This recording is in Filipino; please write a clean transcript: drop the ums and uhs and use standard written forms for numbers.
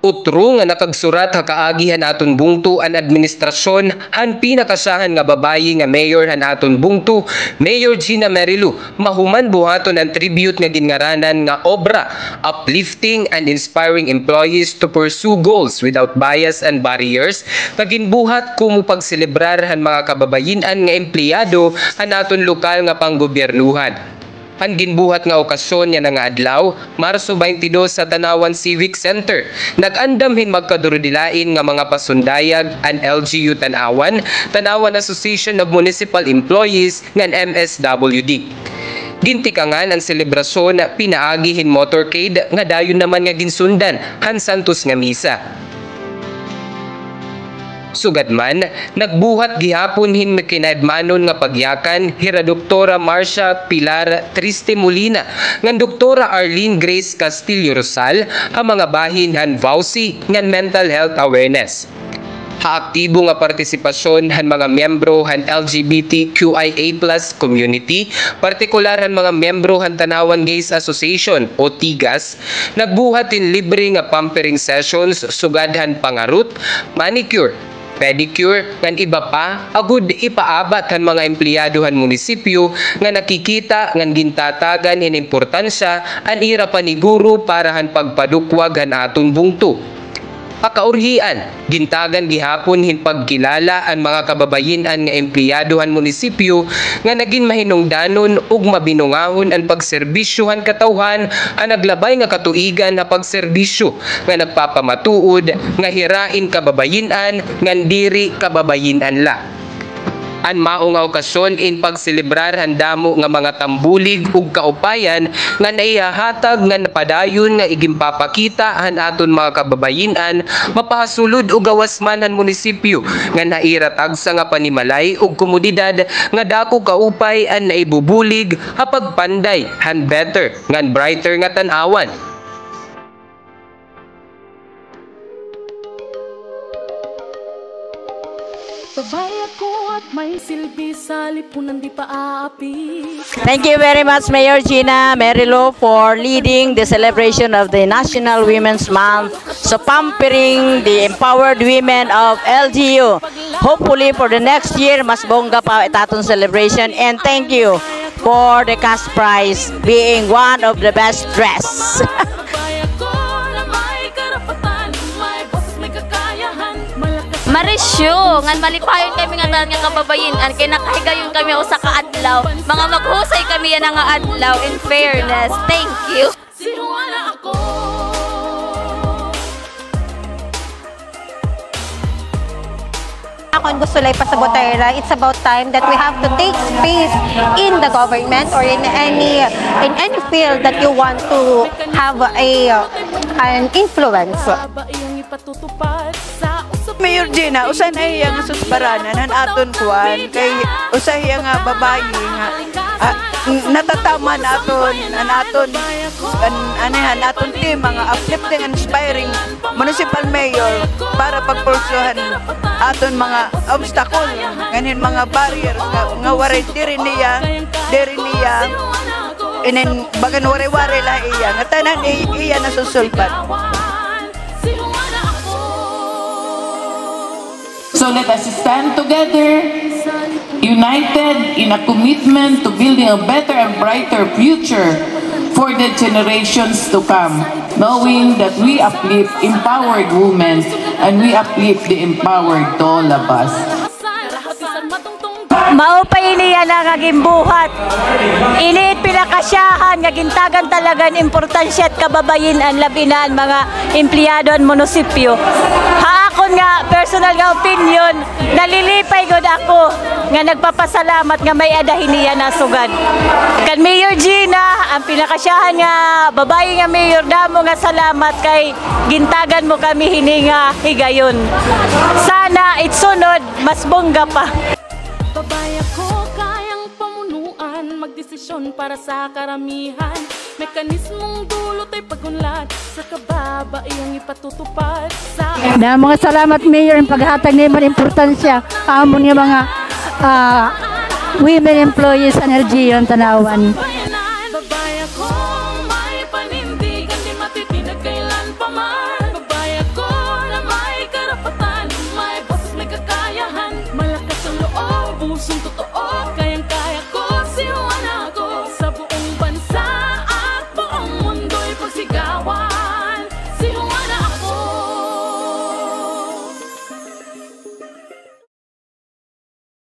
Utro nga nakagsurat ha kaagihan aton bungto ang administrasyon han pinakasahan nga babayi nga mayor han aton bungto, Mayor Gina Merilu, mahuman buhaton ang tribute nga gingaranan nga obra, uplifting and inspiring employees to pursue goals without bias and barriers, kaginbuhat kumu pagselebrar han mga kababayin-an nga empleyado han aton lokal nga panggobyernuhan. Ang ginbuhat nga okasyon niya nga adlaw, Marso 22 sa Tanawan Civic Center. Nag-andam hin magkadurudilain nga mga pasundayag ang LGU Tanawan, Tanawan Association of Municipal Employees ng MSWD. Gintikangan ang selebrasyon na pinaagihin motorcade nga dayon naman nga ginsundan han Santos nga misa. Sugadman, nagbuhat gihapon hin kinadmanon nga pagyakan hira Doktora Marcia Pilar Triste Molina ngan Doktora Arlene Grace Castillo Rosal ang mga bahin han VAUSI ngan mental health awareness. Haaktibo nga partisipasyon han mga miyembro han LGBTQIA+ community, partikular han mga miyembro han Tanawan Gays Association o TIGAS, nagbuhat in libre nga pampering sessions sugad han pangarut, manicure, pedicure, ngan iba pa, agud ipaabat han mga empleyado han munisipyo nga nakikita ngan gintatagan hin importansya an ira paniguro para han pagpadukwag han aton bungto. Pakaurhian, gintagan gihapon hin pagkilala ang mga kababayin-an nga empleyado han munisipyo nga naging mahinungdanon ug mabinungahon ang pagserbisyohan katawhan ang naglabay nga katuigan na pagserbisyo nga nagpapamatuod nga hirain kababayin-an ngan diri kababayin-an la. An mao nga okasyon in pagselebrar handamo nga mga tambulig ug kaupayan nga naihahatag nga napadayon nga igimpapakita han aton mga kababayin-an mapahasulod og gawasman han munisipyo nga nairatag sa nga panimalay ug komunidad nga dako kaupay an naibubulig hapag panday han better ngan brighter nga tan-awan. Babay ako at may silbi sa lipunan di pa aapi. Thank you very much, Mayor Gina Merilu, for leading the celebration of the National Women's Month, so pampering the empowered women of LGU. Hopefully for the next year, mas bongga pa itatong celebration, and thank you for the cash prize being one of the best dress. Marisyo, ngan malipayon kami nga kababayin-an, kay nakahigayon kami usa ka adlaw. Mga maghusay kami yan nga adlaw, in fairness. Thank you. Akong gusto lang pasabotera, it's about time that we have to take space in the government or in any field that you want to have an influence. Mayor Gina, usan ay nga susbaranan ang aton kuan kay usay nga babayi nga natatama naton aton team mga uplifting and inspiring municipal mayor para pagpursuhan aton mga obstacle nganin mga barriers nga waray diri niya inen bagan wari-wari la iya nga tanan iya nasusulbat. So let us stand together, united in a commitment to building a better and brighter future for the generations to come, knowing that we uplift empowered women and we uplift the empowered to all of us. Maupay niya na nga gimbuhat. Iniit pinakasyahan nga gintagan talagang importansya at kababayin-an labinan mga empleyado ang munisipyo. Haakon nga personal nga opinion, nalilipay gud ako nga nagpapasalamat nga may adahin niya na sugad. Kan Mayor Gina, ang pinakasyahan nga babae nga mayor damo nga salamat kay gintagan mo kami hininga higayon. Sana itsunod mas bongga pa. Babay ako kayang pamunuan, magdesisyon para sa karamihan. Mekanismong dulot ay pagunlad sa kababaeng ipatutupad sa... Mga salamat Mayor ang paghatag niya mga importansya amon nga mga women employees sa LGU Tanawan. Babay ako may panindigan, di matitinag kailan pa man. Babay ako Sumusuntok